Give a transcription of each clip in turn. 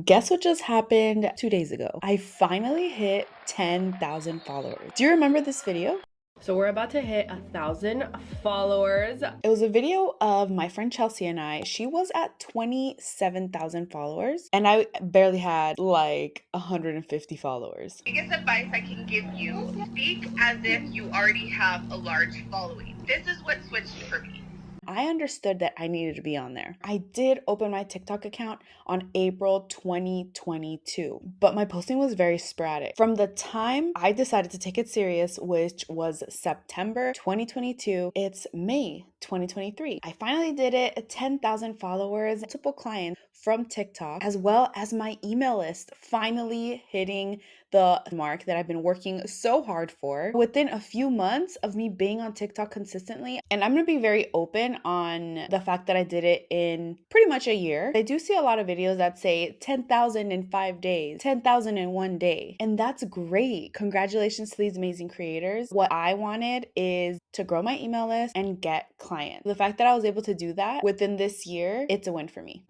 Guess what just happened 2 days ago? I finally hit 10,000 followers. Do you remember this video? So we're about to hit 1,000 followers. It was a video of my friend Chelsea and I. She was at 27,000 followers, and I barely had like 150 followers. Biggest advice I can give you, speak as if you already have a large following. This is what switched for me. I understood that I needed to be on there. I did open my TikTok account on April 2022, but my posting was very sporadic. From the time I decided to take it serious, which was September 2022, it's May 2023. I finally did it, 10,000 followers, multiple clients from TikTok, as well as my email list finally hitting the mark that I've been working so hard for within a few months of me being on TikTok consistently. And I'm gonna be very open on the fact that I did it in pretty much a year. I do see a lot of videos that say 10,000 in 5 days, 10,000 in one day, and that's great. Congratulations to these amazing creators. What I wanted is to grow my email list and get clients. The fact that I was able to do that within this year, it's a win for me.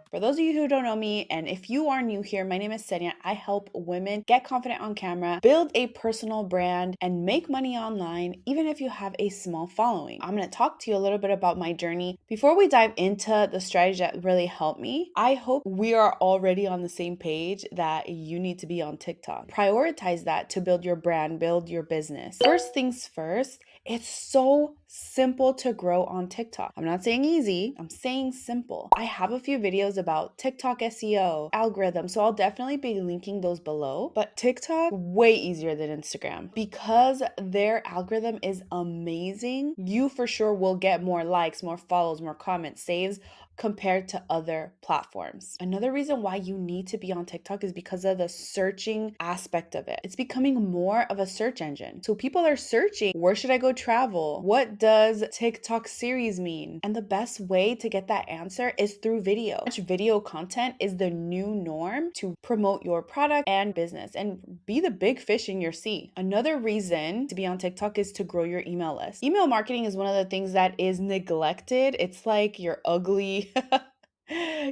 For those of you who don't know me, and if you are new here, my name is Senya. I help women get confident on camera, build a personal brand, and make money online, even if you have a small following. I'm going to talk to you a little bit about my journey. Before we dive into the strategy that really helped me, I hope we are already on the same page that you need to be on TikTok. Prioritize that to build your brand, build your business. First things first, it's so simple to grow on TikTok. I'm not saying easy, I'm saying simple. I have a few videos about TikTok SEO, algorithm, so I'll definitely be linking those below. But TikTok, way easier than Instagram because their algorithm is amazing. You for sure will get more likes, more follows, more comments, saves compared to other platforms. Another reason why you need to be on TikTok is because of the searching aspect of it. It's becoming more of a search engine. So people are searching, where should I go travel? What does TikTok series mean? And the best way to get that answer is through video. Video content is the new norm to promote your product and business and be the big fish in your sea. Another reason to be on TikTok is to grow your email list. Email marketing is one of the things that is neglected. It's like your ugly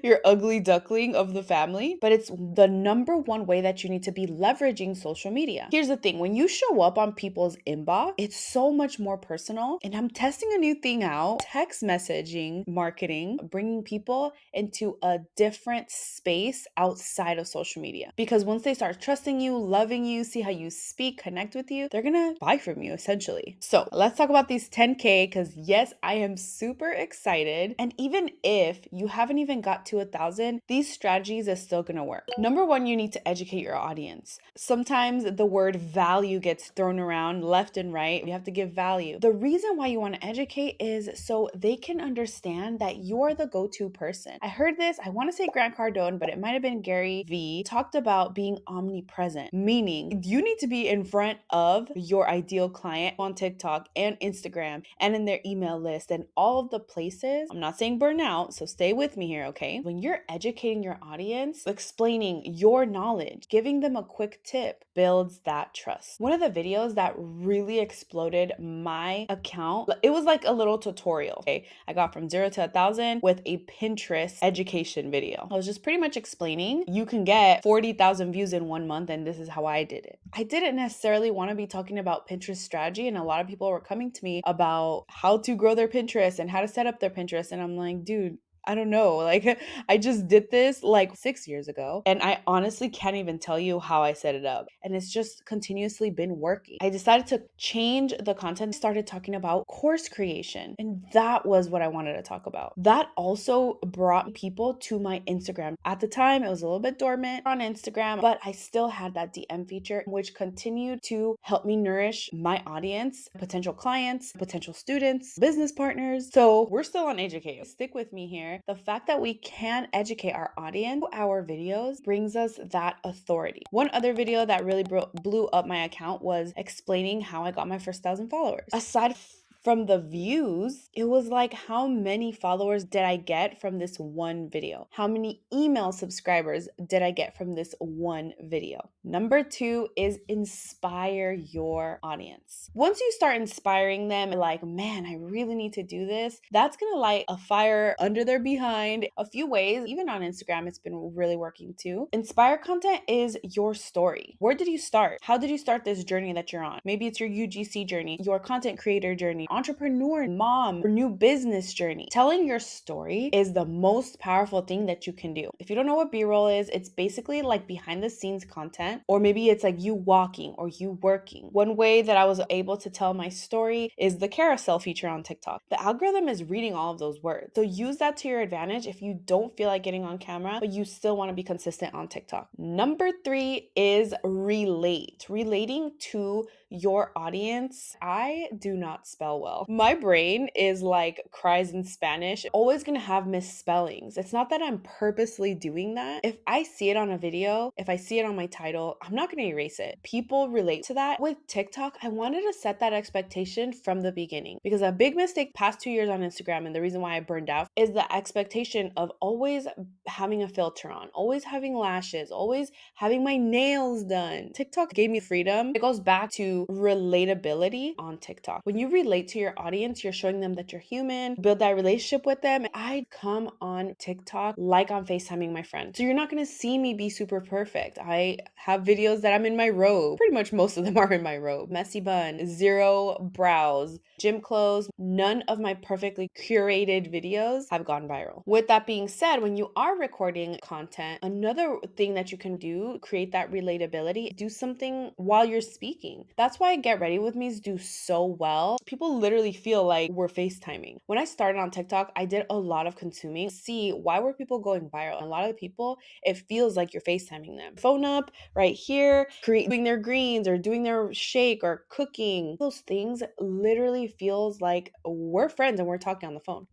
your ugly duckling of the family, but it's the number one way that you need to be leveraging social media. Here's the thing, when you show up on people's inbox, it's so much more personal. And I'm testing a new thing out, text messaging marketing, bringing people into a different space outside of social media. Because once they start trusting you, loving you, see how you speak, connect with you, they're gonna buy from you essentially. So let's talk about these 10K, because yes, I am super excited. And even if you haven't even got to 1,000, these strategies are still gonna work. Number one, you need to educate your audience. Sometimes the word value gets thrown around left and right. You have to give value. The reason why you want to educate is so they can understand that you're the go-to person. I heard this, I want to say Grant Cardone, but it might have been Gary Vee, talked about being omnipresent, meaning you need to be in front of your ideal client on TikTok and Instagram and in their email list and all of the places. I'm not saying burn out, so stay with me here, okay? When you're educating your audience, explaining your knowledge, giving them a quick tip builds that trust. One of the videos that really exploded my account, it was like a little tutorial, okay? I got from 0 to 1,000 with a Pinterest education video. I was just pretty much explaining you can get 40,000 views in 1 month, and this is how I did it. I didn't necessarily want to be talking about Pinterest strategy, and a lot of people were coming to me about how to grow their Pinterest and how to set up their Pinterest, and I'm like, dude, I don't know. Like, I just did this like 6 years ago, and I honestly can't even tell you how I set it up. And it's just continuously been working. I decided to change the content, started talking about course creation, and that was what I wanted to talk about. That also brought people to my Instagram. At the time, it was a little bit dormant on Instagram, but I still had that DM feature, which continued to help me nourish my audience, potential clients, potential students, business partners. So we're still on Educate. Stick with me here. The fact that we can educate our audience, our videos, brings us that authority. One other video that really blew up my account was explaining how I got my first 1,000 followers. Aside From the views, it was like, how many followers did I get from this one video? How many email subscribers did I get from this one video? Number two is inspire your audience. Once you start inspiring them, like, man, I really need to do this, that's gonna light a fire under their behind a few ways. Even on Instagram, it's been really working too. Inspire content is your story. Where did you start? How did you start this journey that you're on? Maybe it's your UGC journey, your content creator journey, entrepreneur, mom, or new business journey. Telling your story is the most powerful thing that you can do. If you don't know what B-roll is, it's basically like behind the scenes content, or maybe it's like you walking or you working. One way that I was able to tell my story is the carousel feature on TikTok. The algorithm is reading all of those words. So use that to your advantage if you don't feel like getting on camera, but you still want to be consistent on TikTok. Number three is relate. Relating to your audience. I do not spell well. My brain is like cries in Spanish, always gonna have misspellings. It's not that I'm purposely doing that. If I see it on a video, if I see it on my title, I'm not gonna erase it. People relate to that. With TikTok, I wanted to set that expectation from the beginning, because a big mistake past 2 years on Instagram, and the reason why I burned out, is the expectation of always having a filter on, always having lashes, always having my nails done. TikTok gave me freedom. It goes back to relatability on TikTok. When you relate to your audience, you're showing them that you're human, build that relationship with them. I come on TikTok like I'm FaceTiming my friend. So you're not gonna see me be super perfect. I have videos that I'm in my robe. Pretty much most of them are in my robe. Messy bun, zero brows, gym clothes. None of my perfectly curated videos have gone viral. With that being said, when you are recording content, another thing that you can do, create that relatability, do something while you're speaking. That's why Get Ready With Me's do so well. People literally feel like we're FaceTiming. When I started on TikTok, I did a lot of consuming. See, why were people going viral? A lot of the people, it feels like you're FaceTiming them. Phone up right here, doing their greens or doing their shake or cooking. Those things literally feels like we're friends and we're talking on the phone.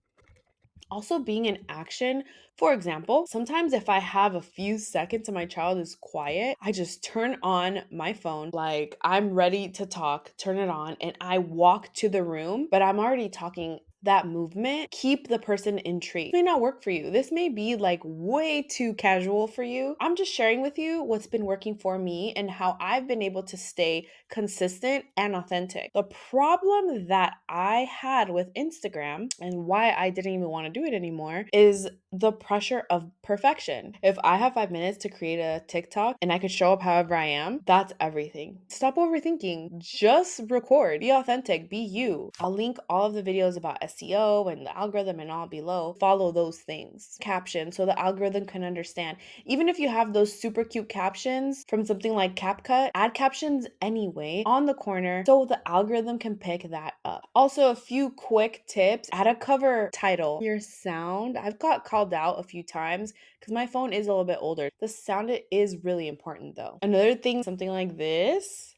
Also, being in action. For example, sometimes if I have a few seconds and my child is quiet, I just turn on my phone, like I'm ready to talk, turn it on, and I walk to the room, but I'm already talking. That movement, keep the person intrigued. This may not work for you. This may be like way too casual for you. I'm just sharing with you what's been working for me and how I've been able to stay consistent and authentic. The problem that I had with Instagram and why I didn't even want to do it anymore is the pressure of perfection. If I have 5 minutes to create a TikTok and I could show up however I am, that's everything. Stop overthinking. Just record. Be authentic. Be you. I'll link all of the videos about SEO and the algorithm and all below. Follow those things. Caption so the algorithm can understand. Even if you have those super cute captions from something like CapCut, add captions anyway on the corner so the algorithm can pick that up. Also, a few quick tips. Add a cover title. Your sound. I've got called out a few times because my phone is a little bit older. The sound is really important though. Another thing, something like this.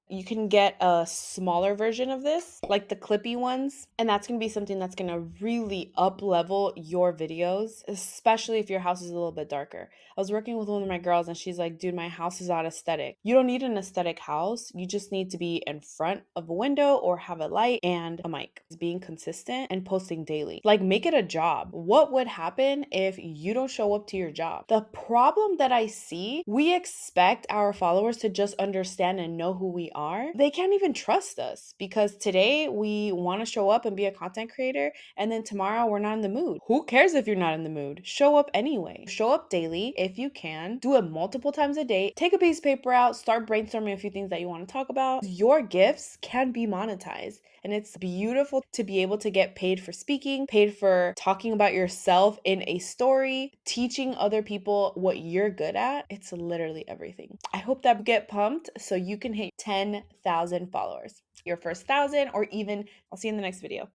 You can get a smaller version of this, like the clippy ones, and that's going to be something that's going to really up level your videos, especially if your house is a little bit darker. I was working with one of my girls and she's like, dude, my house is not aesthetic. You don't need an aesthetic house. You just need to be in front of a window or have a light and a mic. Being consistent and posting daily. Like, make it a job. What would happen if you don't show up to your job? The problem that I see, we expect our followers to just understand and know who we are. They can't even trust us because today we want to show up and be a content creator, and then tomorrow we're not in the mood. Who cares if you're not in the mood? Show up anyway. Show up daily if you can. Do it multiple times a day. Take a piece of paper out, start brainstorming a few things that you want to talk about. Your gifts can be monetized, and it's beautiful to be able to get paid for speaking, paid for talking about yourself in a story, teaching other people what you're good at. It's literally everything. I hope that you get pumped so you can hit 10,000 followers. Your first 1,000, or even, I'll see you in the next video.